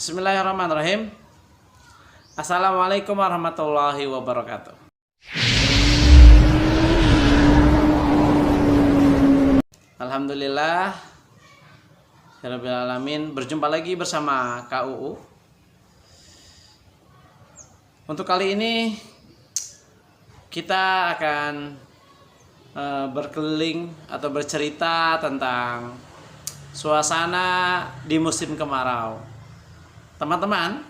Bismillahirrahmanirrahim. Assalamualaikum warahmatullahi wabarakatuh. Alhamdulillah Rabbil alamin, berjumpa lagi bersama KUU. Untuk kali ini kita akan berkeliling atau bercerita tentang suasana di musim kemarau. Teman-teman,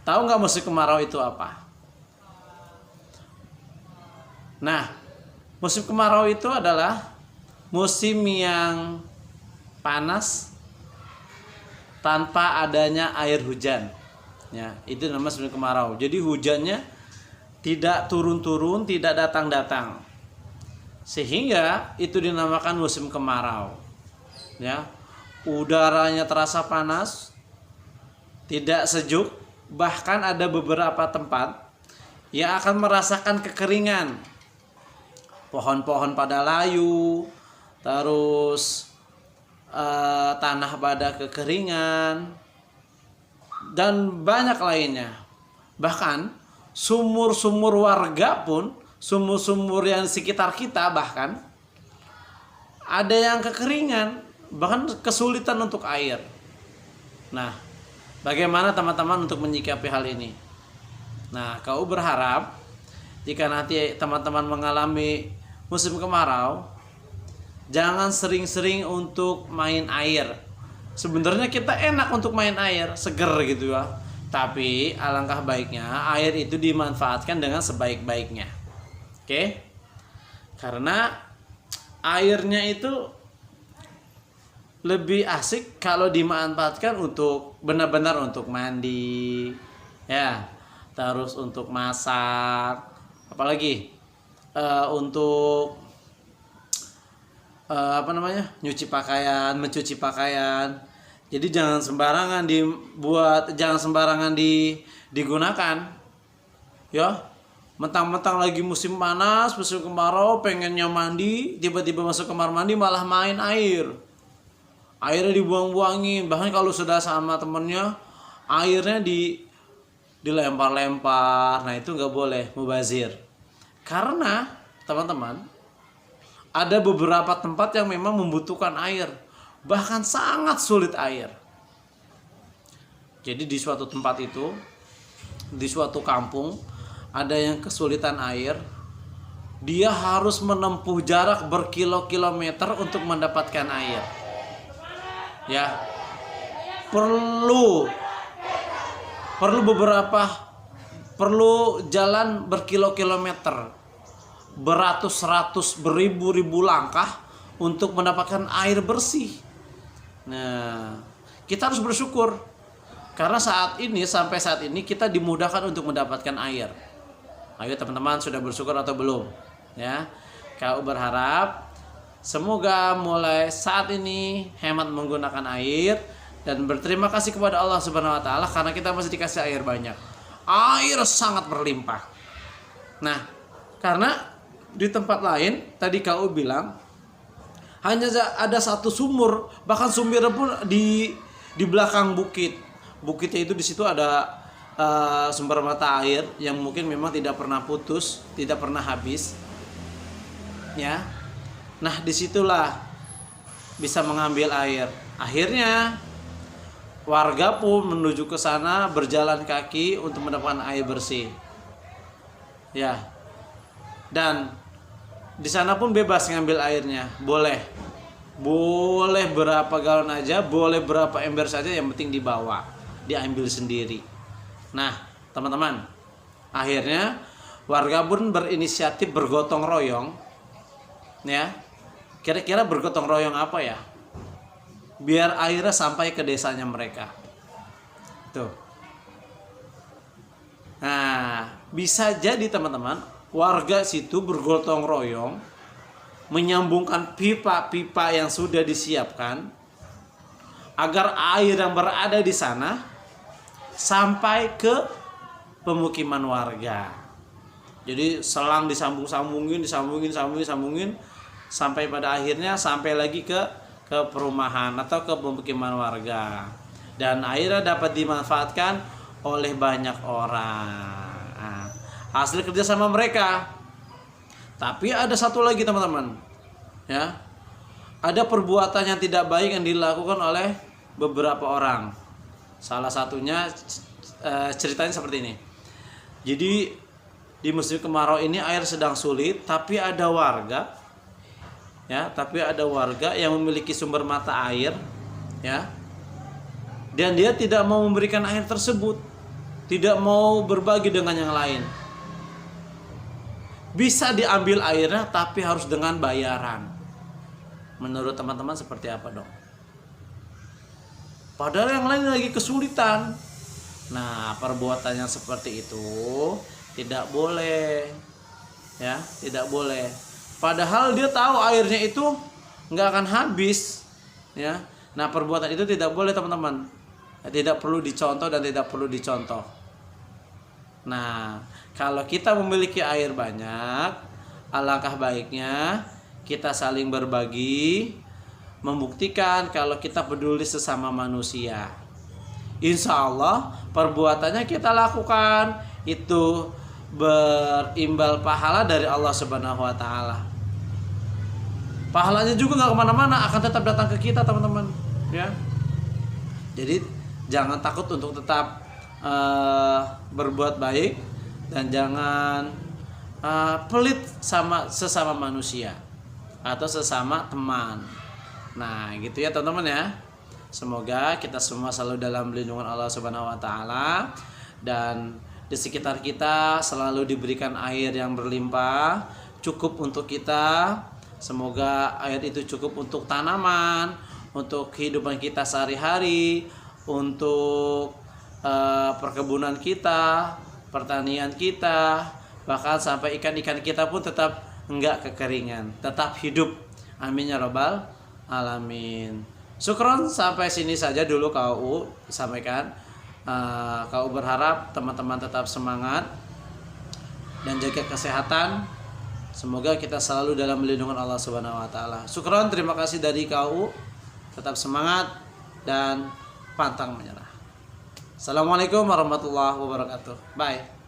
tahu nggak musim kemarau itu apa? Nah, musim kemarau itu adalah musim yang panas tanpa adanya air hujan. Ya, itu namanya musim kemarau. Jadi hujannya tidak turun-turun, tidak datang-datang. Sehingga itu dinamakan musim kemarau. Ya, udaranya terasa panas, tidak sejuk, bahkan ada beberapa tempat yang akan merasakan kekeringan. Pohon-pohon pada layu, terus tanah pada kekeringan, dan banyak lainnya. Bahkan sumur-sumur warga pun, sumur-sumur yang di sekitar kita bahkan ada yang kekeringan, bahkan kesulitan untuk air. Nah, bagaimana teman-teman untuk menyikapi hal ini? Nah, kau berharap jika nanti teman-teman mengalami musim kemarau, jangan sering-sering untuk main air. Sebenarnya kita enak untuk main air, seger gitu ya. Tapi alangkah baiknya air itu dimanfaatkan dengan sebaik-baiknya. Oke? Karena airnya itu lebih asik kalau dimanfaatkan untuk benar-benar untuk mandi, ya, terus untuk masak, apalagi untuk nyuci pakaian, mencuci pakaian. Jadi jangan sembarangan dibuat, jangan sembarangan digunakan, ya. Mentang-mentang lagi musim panas, musim kemarau, pengennya mandi, tiba-tiba masuk kamar mandi malah main air. Airnya dibuang-buangin, bahkan kalau sudah sama temennya airnya dilempar-lempar. Nah, itu nggak boleh, mubazir. Karena teman-teman, ada beberapa tempat yang memang membutuhkan air, bahkan sangat sulit air. Jadi di suatu tempat itu, di suatu kampung, ada yang kesulitan air. Dia harus menempuh jarak berkilo-kilometer untuk mendapatkan air. Ya, perlu jalan berkilo-kilometer, beratus-ratus, beribu-ribu langkah untuk mendapatkan air bersih. Nah, kita harus bersyukur karena sampai saat ini kita dimudahkan untuk mendapatkan air. Ayo teman-teman, sudah bersyukur atau belum? Ya, kau berharap semoga mulai saat ini hemat menggunakan air dan berterima kasih kepada Allah Subhanahu wa taala karena kita masih dikasih air banyak. Air sangat berlimpah. Nah, karena di tempat lain tadi kau bilang hanya ada satu sumur, bahkan sumbernya pun di belakang bukit. Bukitnya itu di situ ada sumber mata air yang mungkin memang tidak pernah putus, tidak pernah habis. Ya. Nah, disitulah bisa mengambil air. Akhirnya warga pun menuju ke sana berjalan kaki untuk mendapatkan air bersih. Ya. Dan di sana pun bebas ngambil airnya, boleh berapa galon aja, boleh berapa ember saja, yang penting dibawa, diambil sendiri. Nah, teman-teman, akhirnya warga pun berinisiatif bergotong royong, ya. Kira-kira bergotong royong apa ya? Biar airnya sampai ke desanya mereka. Tuh. Nah, bisa jadi teman-teman, warga situ bergotong royong menyambungkan pipa-pipa yang sudah disiapkan agar air yang berada di sana sampai ke pemukiman warga. Jadi selang disambungin sampai pada akhirnya sampai lagi ke perumahan atau ke pemukiman warga. dan airnya dapat dimanfaatkan oleh banyak orang. Nah, hasil kerjasama mereka. Tapi ada satu lagi teman-teman, ya, ada perbuatan yang tidak baik yang dilakukan oleh beberapa orang. Salah satunya ceritanya seperti ini. Jadi di musim kemarau ini air sedang sulit, tapi ada warga, ya, yang memiliki sumber mata air, ya, dan dia tidak mau memberikan air tersebut, tidak mau berbagi dengan yang lain. Bisa diambil airnya tapi harus dengan bayaran. Menurut teman-teman seperti apa dong? Padahal yang lain lagi kesulitan. Nah, perbuatan yang seperti itu tidak boleh, ya, tidak boleh. Padahal dia tahu airnya itu nggak akan habis, ya. Nah, perbuatan itu tidak boleh teman-teman. Tidak perlu dicontoh dan tidak perlu dicontoh. Nah, kalau kita memiliki air banyak, alangkah baiknya kita saling berbagi, membuktikan kalau kita peduli sesama manusia. Insya Allah perbuatannya kita lakukan itu berimbal pahala dari Allah Subhanahu wa Ta'ala. Pahalanya juga nggak kemana-mana, akan tetap datang ke kita teman-teman, ya. Jadi jangan takut untuk tetap berbuat baik, dan jangan pelit sama sesama manusia atau sesama teman. Nah, gitu ya teman-teman ya. Semoga kita semua selalu dalam lindungan Allah Subhanahu wa Ta'ala, dan di sekitar kita selalu diberikan air yang berlimpah, cukup untuk kita. Semoga air itu cukup untuk tanaman, untuk kehidupan kita sehari-hari, untuk perkebunan kita, pertanian kita, bahkan sampai ikan-ikan kita pun tetap enggak kekeringan, tetap hidup. Amin ya rabbal alamin. Syukron, sampai sini saja dulu KU sampaikan. KU berharap teman-teman tetap semangat dan jaga kesehatan. Semoga kita selalu dalam lindungan Allah Subhanahu wa Ta'ala. Syukron, terima kasih dari KU. Tetap semangat dan pantang menyerah. Assalamualaikum warahmatullahi wabarakatuh. Bye.